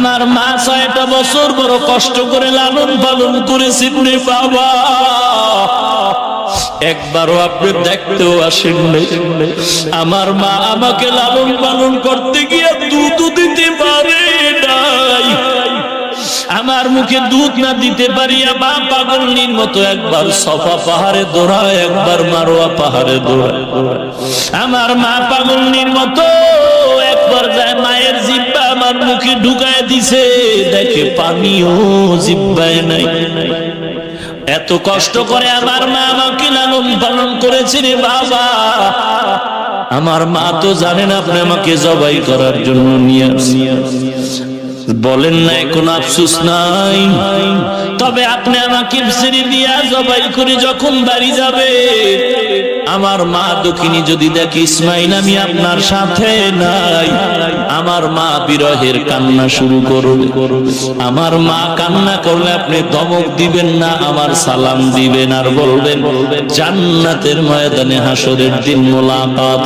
আমার মা 6টা বছর বড় কষ্ট করে লালন পালন করেছেন রে বাবা, একবারও আপনি দেখতেও আসেন নাই। আমার মা আমাকে লালন পালন করতে গিয়ে দুধ দিতে পারে নাই। আমার মুখে দুধ না দিতে পারিয়া মা পাগলনির মতো একবার সফা পাহাড়ে দৌড়ায়, একবার মারোয়া পাহাড়ে দৌড়ায়। আমার মা পাগলনির মতো একবার যায় মায়ের জিহ্বা আমার মুখে ঢুকায় দিছে, দেখে পানিও জিহ্বায় নাই। এত কষ্ট করে আমার মা আমাকে লালন পালন করেছে রে বাবা। আমার মা তো জানেন আপনি আমাকে জবাই করার জন্য নিয়ে বলেন নাই, কোনো আফসোস নাই। তবে আপনি আমাকে ছেড়ে দিয়া জবাই করে যখন বাড়ি যাবে, আমার মা দক্ষিণী যদি দেখে ইসমাইল আমি আপনার সাথে নাই, আমার মা বিরহের কান্না শুরু করবে। আমার মা কান্না করলে আপনি ধমক দিবেন না, আমার সালাম দিবেন আর বলবেন জান্নাতের ময়দানে হাসরের দিন মোলাকাত।